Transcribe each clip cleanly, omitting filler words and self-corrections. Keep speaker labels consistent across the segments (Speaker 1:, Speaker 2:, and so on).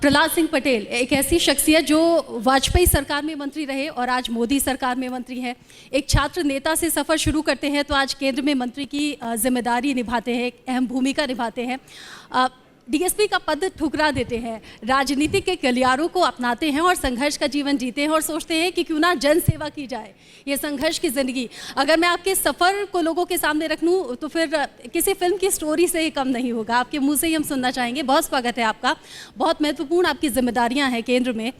Speaker 1: प्रहलाद सिंह पटेल एक ऐसी शख्सियत जो वाजपेयी सरकार में मंत्री रहे और आज मोदी सरकार में मंत्री हैं। एक छात्र नेता से सफ़र शुरू करते हैं तो आज केंद्र में मंत्री की जिम्मेदारी निभाते हैं, एक अहम भूमिका निभाते हैं। डीएसपी का पद ठुकरा देते हैं, राजनीतिक के गलियारों को अपनाते हैं और संघर्ष का जीवन जीते हैं और सोचते हैं कि क्यों ना जन सेवा की जाए। ये संघर्ष की ज़िंदगी अगर मैं आपके सफ़र को लोगों के सामने रख लूँ तो फिर किसी फिल्म की स्टोरी से कम नहीं होगा। आपके मुंह से ही हम सुनना चाहेंगे। बहुत स्वागत है आपका। बहुत महत्वपूर्ण आपकी जिम्मेदारियाँ हैं केंद्र में।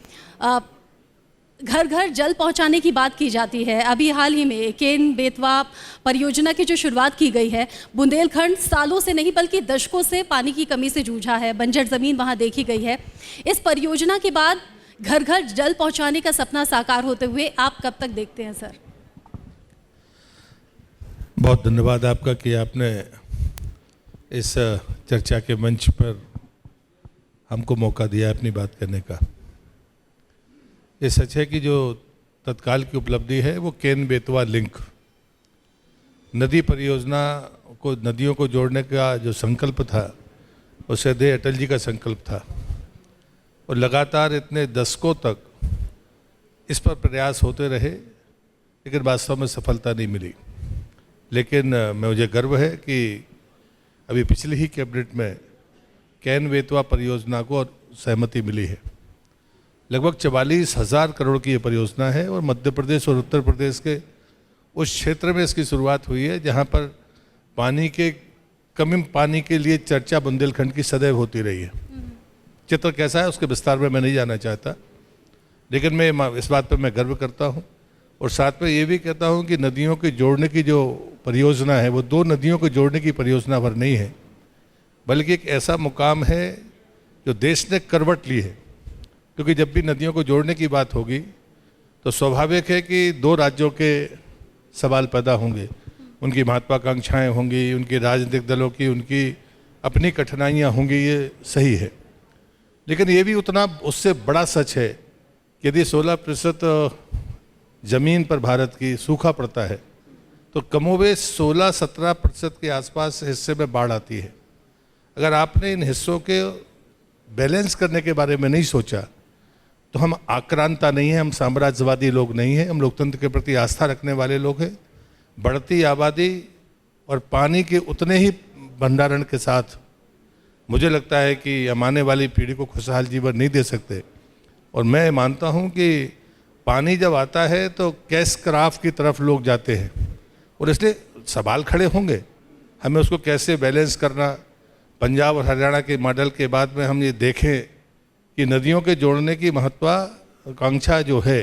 Speaker 1: घर घर जल पहुंचाने की बात की जाती है। अभी हाल ही में केन बेतवा परियोजना की जो शुरुआत की गई है, बुंदेलखंड सालों से नहीं बल्कि दशकों से पानी की कमी से जूझा है, बंजर ज़मीन वहां देखी गई है। इस परियोजना के बाद घर घर जल पहुंचाने का सपना साकार होते हुए आप कब तक देखते हैं सर?
Speaker 2: बहुत धन्यवाद आपका कि आपने इस चर्चा के मंच पर हमको मौका दिया अपनी बात करने का। ये सच है कि जो तत्काल की उपलब्धि है वो केन बेतवा लिंक नदी परियोजना को, नदियों को जोड़ने का जो संकल्प था वो सीधे अटल जी का संकल्प था और लगातार इतने दशकों तक इस पर प्रयास होते रहे, लेकिन वास्तव में सफलता नहीं मिली। लेकिन मुझे गर्व है कि अभी पिछली ही कैबिनेट में केन बेतवा परियोजना को सहमति मिली है। लगभग 44,000 करोड़ की ये परियोजना है और मध्य प्रदेश और उत्तर प्रदेश के उस क्षेत्र में इसकी शुरुआत हुई है जहाँ पर पानी के लिए चर्चा बुंदेलखंड की सदैव होती रही है। चित्र कैसा है उसके विस्तार में मैं नहीं जाना चाहता, लेकिन मैं इस बात पर मैं गर्व करता हूँ और साथ में ये भी कहता हूँ कि नदियों के जोड़ने की जो परियोजना है वो दो नदियों को जोड़ने की परियोजना भर नहीं है, बल्कि एक ऐसा मुकाम है जो देश ने करवट ली है। क्योंकि जब भी नदियों को जोड़ने की बात होगी तो स्वाभाविक है कि दो राज्यों के सवाल पैदा होंगे, उनकी महत्वाकांक्षाएं होंगी, उनके राजनीतिक दलों की उनकी अपनी कठिनाइयां होंगी, ये सही है। लेकिन ये भी उतना उससे बड़ा सच है कि यदि 16% ज़मीन पर भारत की सूखा पड़ता है तो कमोबेश 16-17% के आसपास हिस्से में बाढ़ आती है। अगर आपने इन हिस्सों के बैलेंस करने के बारे में नहीं सोचा तो हम आक्रांता नहीं हैं, हम साम्राज्यवादी लोग नहीं हैं, हम लोकतंत्र के प्रति आस्था रखने वाले लोग हैं। बढ़ती आबादी और पानी के उतने ही भंडारण के साथ मुझे लगता है कि हम आने वाली पीढ़ी को खुशहाल जीवन नहीं दे सकते। और मैं मानता हूं कि पानी जब आता है तो कैश क्राफ्ट की तरफ लोग जाते हैं और इसलिए सवाल खड़े होंगे हमें उसको कैसे बैलेंस करना। पंजाब और हरियाणा के मॉडल के बाद में हम ये देखें कि नदियों के जोड़ने की महत्वाकांक्षा जो है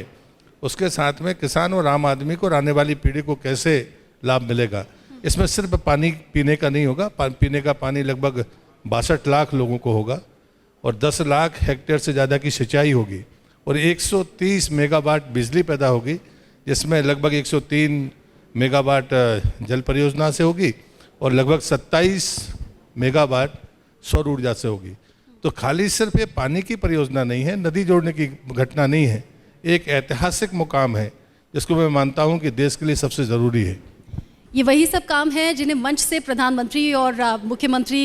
Speaker 2: उसके साथ में किसान और आम आदमी को और आने वाली पीढ़ी को कैसे लाभ मिलेगा। इसमें सिर्फ पानी पीने का नहीं होगा, पीने का पानी लगभग 62 लाख लोगों को होगा और 10 लाख हेक्टेयर से ज़्यादा की सिंचाई होगी और 130 मेगावाट बिजली पैदा होगी, जिसमें लगभग 103 मेगावाट जल परियोजना से होगी और लगभग 27 मेगावाट सौर ऊर्जा से होगी। तो खाली सिर्फ ये पानी की परियोजना नहीं है, नदी जोड़ने की घटना नहीं है, एक ऐतिहासिक मुकाम है जिसको मैं मानता हूँ कि देश के लिए सबसे ज़रूरी है।
Speaker 1: ये वही सब काम है जिन्हें मंच से प्रधानमंत्री और मुख्यमंत्री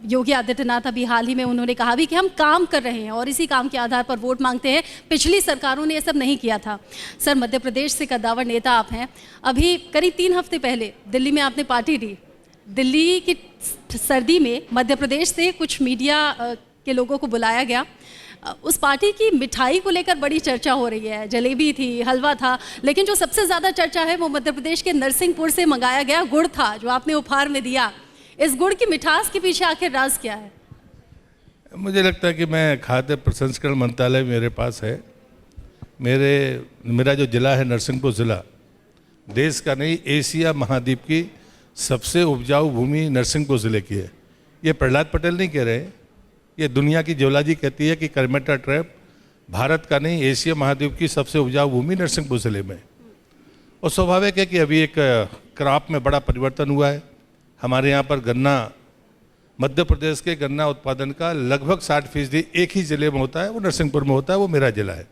Speaker 1: योगी आदित्यनाथ अभी हाल ही में उन्होंने कहा भी कि हम काम कर रहे हैं और इसी काम के आधार पर वोट मांगते हैं। पिछली सरकारों ने ये सब नहीं किया था। सर, मध्य प्रदेश से कद्दावर नेता आप हैं। अभी करीब 3 हफ्ते पहले दिल्ली में आपने पार्टी दी। दिल्ली की सर्दी में मध्य प्रदेश से कुछ मीडिया के लोगों को बुलाया गया। उस पार्टी की मिठाई को लेकर बड़ी चर्चा हो रही है। जलेबी थी, हलवा था, लेकिन जो सबसे ज़्यादा चर्चा है वो मध्य प्रदेश के नरसिंहपुर से मंगाया गया गुड़ था जो आपने उपहार में दिया। इस गुड़ की मिठास के पीछे आखिर राज क्या है?
Speaker 2: मुझे लगता है कि मैं खाद्य प्रसंस्करण मंत्रालय मेरे पास है। मेरा जो ज़िला है नरसिंहपुर ज़िला, देश का नहीं एशिया महाद्वीप की सबसे उपजाऊ भूमि नरसिंहपुर ज़िले की है। ये प्रहलाद पटेल नहीं कह रहे, ये दुनिया की जियोलॉजी कहती है कि करमेटा ट्रैप भारत का नहीं एशिया महाद्वीप की सबसे उपजाऊ भूमि नरसिंहपुर ज़िले में। और स्वाभाविक है कि अभी एक क्रॉप में बड़ा परिवर्तन हुआ है। हमारे यहाँ पर गन्ना, मध्य प्रदेश के गन्ना उत्पादन का लगभग 60% एक ही ज़िले में होता है, वो नरसिंहपुर में होता है, वो मेरा ज़िला है।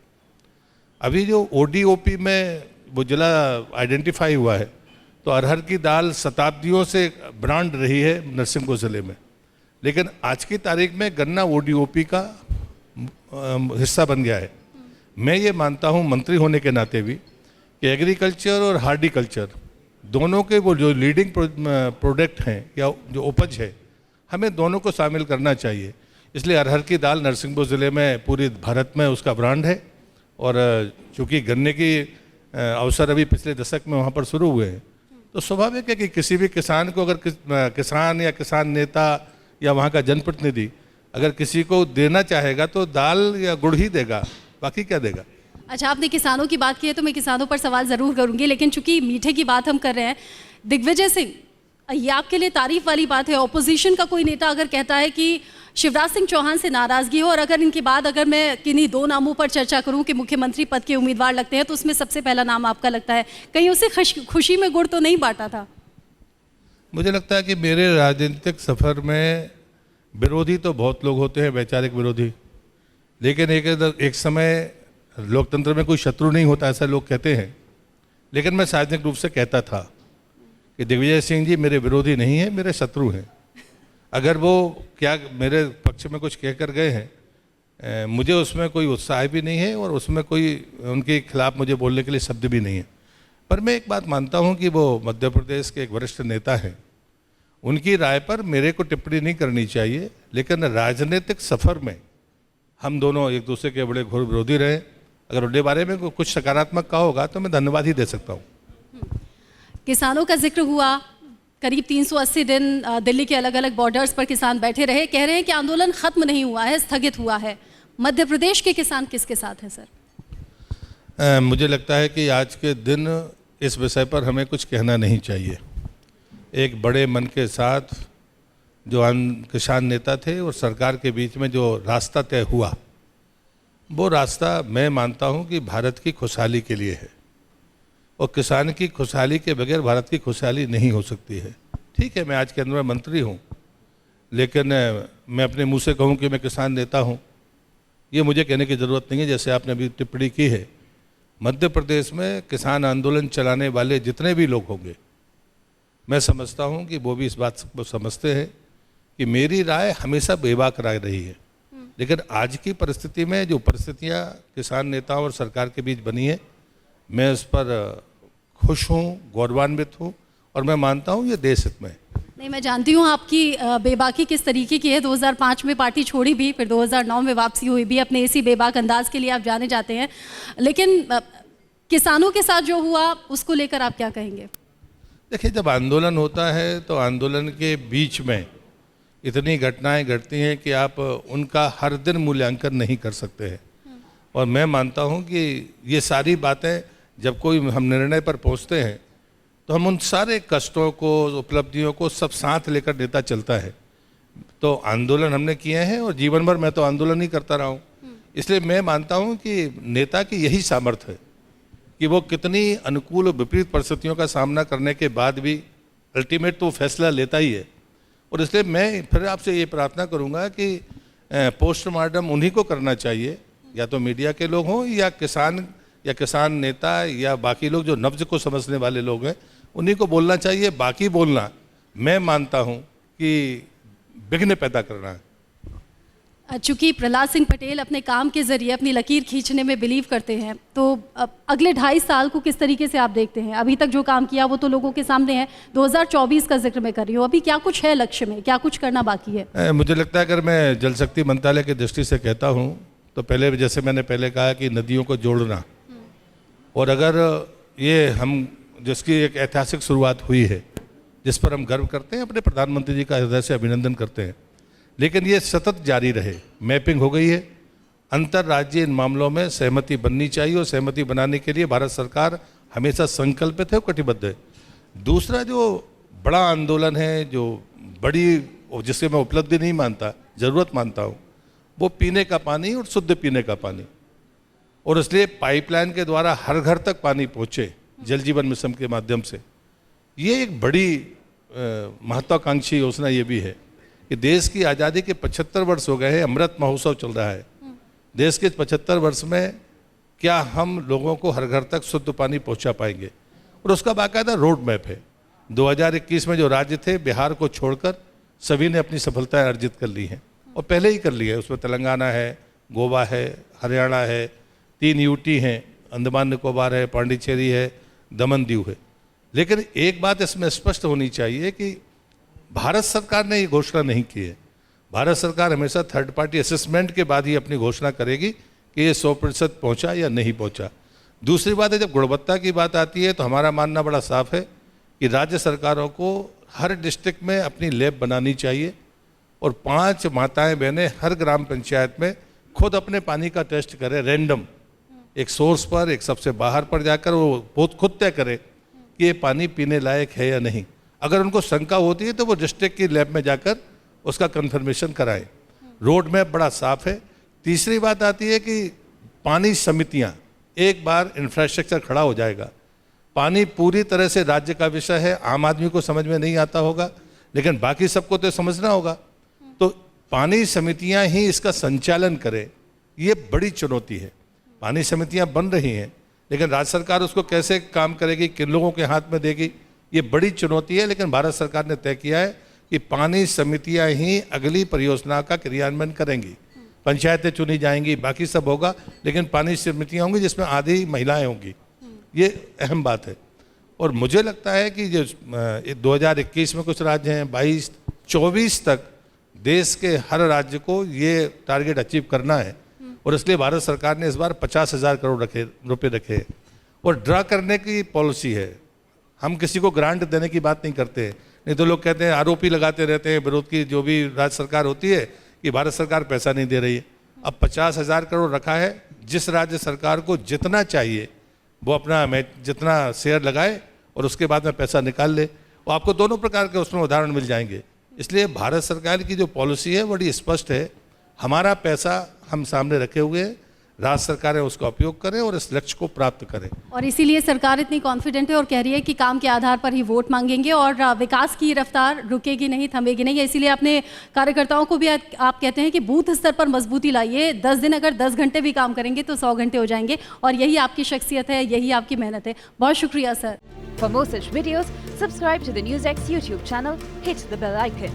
Speaker 2: अभी जो ODOP में वो ज़िला आइडेंटिफाई हुआ है तो अरहर की दाल शताब्दियों से ब्रांड रही है नरसिंहपुर ज़िले में, लेकिन आज की तारीख में गन्ना ODOP का हिस्सा बन गया है। मैं ये मानता हूँ मंत्री होने के नाते भी कि एग्रीकल्चर और हार्टिकल्चर दोनों के वो जो लीडिंग प्रोडक्ट हैं या जो उपज है, हमें दोनों को शामिल करना चाहिए। इसलिए अरहर की दाल नरसिंहपुर ज़िले में पूरी भारत में उसका ब्रांड है। और चूँकि गन्ने की अवसर अभी पिछले दशक में वहाँ पर शुरू हुए हैं, तो स्वाभाविक है कि किसी भी किसान को अगर किसान या किसान नेता या वहाँ का जनप्रतिनिधि अगर किसी को देना चाहेगा तो दाल या गुड़ ही देगा, बाकी क्या देगा।
Speaker 1: अच्छा, आपने किसानों की बात की है तो मैं किसानों पर सवाल ज़रूर करूंगी, लेकिन चूंकि मीठे की बात हम कर रहे हैं, दिग्विजय सिंह, ये आपके लिए तारीफ वाली बात है। ऑपोजिशन का कोई नेता अगर कहता है कि शिवराज सिंह चौहान से नाराज़गी हो, और अगर इनके बाद अगर मैं किन्हीं दो नामों पर चर्चा करूं कि मुख्यमंत्री पद के उम्मीदवार लगते हैं, तो उसमें सबसे पहला नाम आपका लगता है। कहीं उसे खुशी में गुड़ तो नहीं बांटा था?
Speaker 2: मुझे लगता है कि मेरे राजनीतिक सफ़र में विरोधी तो बहुत लोग होते हैं, वैचारिक विरोधी, लेकिन एक समय लोकतंत्र में कोई शत्रु नहीं होता, ऐसा लोग कहते हैं। लेकिन मैं सार्वजनिक रूप से कहता था कि दिग्विजय सिंह जी मेरे विरोधी नहीं है, मेरे शत्रु हैं। अगर वो क्या मेरे पक्ष में कुछ कह कर गए हैं, मुझे उसमें कोई उत्साह भी नहीं है और उसमें कोई उनके खिलाफ मुझे बोलने के लिए शब्द भी नहीं है। पर मैं एक बात मानता हूं कि वो मध्य प्रदेश के एक वरिष्ठ नेता हैं, उनकी राय पर मेरे को टिप्पणी नहीं करनी चाहिए। लेकिन राजनीतिक सफ़र में हम दोनों एक दूसरे के बड़े घोर विरोधी रहे। अगर उनके बारे में कुछ सकारात्मक कहा होगा तो मैं धन्यवाद ही दे सकता हूँ।
Speaker 1: किसानों का जिक्र हुआ, करीब 380 दिन दिल्ली के अलग अलग बॉर्डर्स पर किसान बैठे रहे, कह रहे हैं कि आंदोलन खत्म नहीं हुआ है, स्थगित हुआ है। मध्य प्रदेश के किसान किसके साथ हैं सर?
Speaker 2: मुझे लगता है कि आज के दिन इस विषय पर हमें कुछ कहना नहीं चाहिए। एक बड़े मन के साथ जो किसान नेता थे और सरकार के बीच में जो रास्ता तय हुआ, वो रास्ता मैं मानता हूँ कि भारत की खुशहाली के लिए है, और किसान की खुशहाली के बगैर भारत की खुशहाली नहीं हो सकती है। ठीक है, मैं आज के अंदर मंत्री हूँ, लेकिन मैं अपने मुंह से कहूँ कि मैं किसान नेता हूँ, ये मुझे कहने की ज़रूरत नहीं है। जैसे आपने अभी टिप्पणी की है, मध्य प्रदेश में किसान आंदोलन चलाने वाले जितने भी लोग होंगे, मैं समझता हूँ कि वो भी इस बात को समझते हैं कि मेरी राय हमेशा बेबाक राय रही है। लेकिन आज की परिस्थिति में जो परिस्थितियाँ किसान नेताओं और सरकार के बीच बनी है, मैं उस पर खुश हूँ, गौरवान्वित हूँ, और मैं मानता हूँ ये देश हित में।
Speaker 1: नहीं, मैं जानती हूँ आपकी बेबाकी किस तरीके की है। 2005 में पार्टी छोड़ी भी, फिर 2009 में वापसी हुई भी, अपने इसी बेबाक अंदाज के लिए आप जाने जाते हैं। लेकिन किसानों के साथ जो हुआ उसको लेकर आप क्या कहेंगे?
Speaker 2: देखिए, जब आंदोलन होता है तो आंदोलन के बीच में इतनी घटनाएं घटती हैं कि आप उनका हर दिन मूल्यांकन नहीं कर सकते हैं। और मैं मानता हूं कि ये सारी बातें जब कोई हम निर्णय पर पहुंचते हैं तो हम उन सारे कष्टों को, उपलब्धियों को सब साथ लेकर नेता चलता है। तो आंदोलन हमने किए हैं और जीवन भर मैं तो आंदोलन ही करता रहा हूँ। इसलिए मैं मानता हूँ कि नेता की यही सामर्थ्य है कि वो कितनी अनुकूल और विपरीत परिस्थितियों का सामना करने के बाद भी अल्टीमेट तो फैसला लेता ही है। और इसलिए मैं फिर आपसे ये प्रार्थना करूंगा कि पोस्टमार्टम उन्हीं को करना चाहिए, या तो मीडिया के लोग हों या किसान नेता या बाकी लोग जो नब्ज को समझने वाले लोग हैं, उन्हीं को बोलना चाहिए। बाकी बोलना मैं मानता हूं कि विघ्न पैदा करना है।
Speaker 1: चूंकि प्रहलाद सिंह पटेल अपने काम के जरिए अपनी लकीर खींचने में बिलीव करते हैं, तो अगले 2.5 साल को किस तरीके से आप देखते हैं? अभी तक जो काम किया वो तो लोगों के सामने है, 2024 का जिक्र मैं कर रही हूँ। अभी क्या कुछ है लक्ष्य में, क्या कुछ करना बाकी है?
Speaker 2: मुझे लगता है अगर मैं जल शक्ति मंत्रालय की दृष्टि से कहता हूँ तो पहले, जैसे मैंने पहले कहा कि नदियों को जोड़ना, और अगर ये हम जिसकी एक ऐतिहासिक शुरुआत हुई है, जिस पर हम गर्व करते हैं, अपने प्रधानमंत्री जी का हृदय से अभिनंदन करते हैं, लेकिन ये सतत जारी रहे। मैपिंग हो गई है, अंतर्राज्यीय इन मामलों में सहमति बननी चाहिए, और सहमति बनाने के लिए भारत सरकार हमेशा संकल्पित है और कटिबद्ध है। दूसरा जो बड़ा आंदोलन है, जो बड़ी, जिससे मैं उपलब्धि नहीं मानता, ज़रूरत मानता हूँ, वो पीने का पानी और शुद्ध पीने का पानी। और इसलिए पाइपलाइन के द्वारा हर घर तक पानी पहुँचे, जल जीवन मिशन के माध्यम से, ये एक बड़ी महत्वाकांक्षी योजना ये भी है कि देश की आज़ादी के 75 वर्ष हो गए हैं, अमृत महोत्सव चल रहा है। देश के 75 वर्ष में क्या हम लोगों को हर घर तक शुद्ध पानी पहुंचा पाएंगे? और उसका बाकायदा रोड मैप है। 2021 में जो राज्य थे, बिहार को छोड़कर सभी ने अपनी सफलताएं अर्जित कर ली हैं, और पहले ही कर ली है। उसमें तेलंगाना है, गोवा है, हरियाणा है, 3 यूटी हैं, अंडमान निकोबार है, पांडिचेरी है, दमन दीव है। लेकिन एक बात इसमें स्पष्ट होनी चाहिए कि भारत सरकार ने ये घोषणा नहीं की है। भारत सरकार हमेशा थर्ड पार्टी असेसमेंट के बाद ही अपनी घोषणा करेगी कि ये 100% पहुँचा या नहीं पहुँचा। दूसरी बात है, जब गुणवत्ता की बात आती है तो हमारा मानना बड़ा साफ है कि राज्य सरकारों को हर डिस्ट्रिक्ट में अपनी लैब बनानी चाहिए और 5 माताएं बहनें हर ग्राम पंचायत में खुद अपने पानी का टेस्ट करें, रैंडम, एक सोर्स पर, एक सबसे बाहर पर जाकर वो खुद तय करें कि ये पानी पीने लायक है या नहीं। अगर उनको शंका होती है तो वो डिस्ट्रिक्ट की लैब में जाकर उसका कंफर्मेशन कराएं। रोड मैप बड़ा साफ है। तीसरी बात आती है कि पानी समितियां, एक बार इंफ्रास्ट्रक्चर खड़ा हो जाएगा, पानी पूरी तरह से राज्य का विषय है। आम आदमी को समझ में नहीं आता होगा, लेकिन बाकी सबको तो समझना होगा। तो पानी समितियां ही इसका संचालन करें, ये बड़ी चुनौती है। पानी समितियां बन रही हैं, लेकिन राज्य सरकार उसको कैसे काम करेगी, किन लोगों के हाथ में देगी, ये बड़ी चुनौती है। लेकिन भारत सरकार ने तय किया है कि पानी समितियां ही अगली परियोजना का क्रियान्वयन करेंगी। पंचायतें चुनी जाएंगी, बाकी सब होगा, लेकिन पानी समितियां होंगी जिसमें आधी महिलाएं होंगी। ये अहम बात है। और मुझे लगता है कि जो 2021 में कुछ राज्य हैं, 22-24 तक देश के हर राज्य को ये टारगेट अचीव करना है। और इसलिए भारत सरकार ने इस बार 50,000 करोड़ रुपए रखे हैं। और ड्रा करने की पॉलिसी है। हम किसी को ग्रांट देने की बात नहीं करते, नहीं तो लोग कहते हैं, आरोपी लगाते रहते हैं विरोध की जो भी राज्य सरकार होती है कि भारत सरकार पैसा नहीं दे रही है। अब 50,000 करोड़ रखा है, जिस राज्य सरकार को जितना चाहिए वो अपना जितना शेयर लगाए और उसके बाद में पैसा निकाल ले। वो आपको दोनों प्रकार के उसमें उदाहरण मिल जाएंगे। इसलिए भारत सरकार की जो पॉलिसी है बड़ी स्पष्ट है। हमारा पैसा हम सामने रखे हुए हैं, राज्य सरकारें उसका उपयोग करें और इस लक्ष्य को प्राप्त करें।
Speaker 1: और इसीलिए सरकार इतनी कॉन्फिडेंट है और कह रही है कि काम के आधार पर ही वोट मांगेंगे और विकास की रफ्तार रुकेगी नहीं, थमेगी नहीं। इसीलिए अपने कार्यकर्ताओं को भी आप कहते हैं कि बूथ स्तर पर मजबूती लाइए। 10 दिन अगर 10 घंटे भी काम करेंगे तो 100 घंटे हो जाएंगे, और यही आपकी शख्सियत है, यही आपकी मेहनत है। बहुत शुक्रिया sir.
Speaker 3: For more such videos, subscribe to the NewsX YouTube channel, hit the bell icon.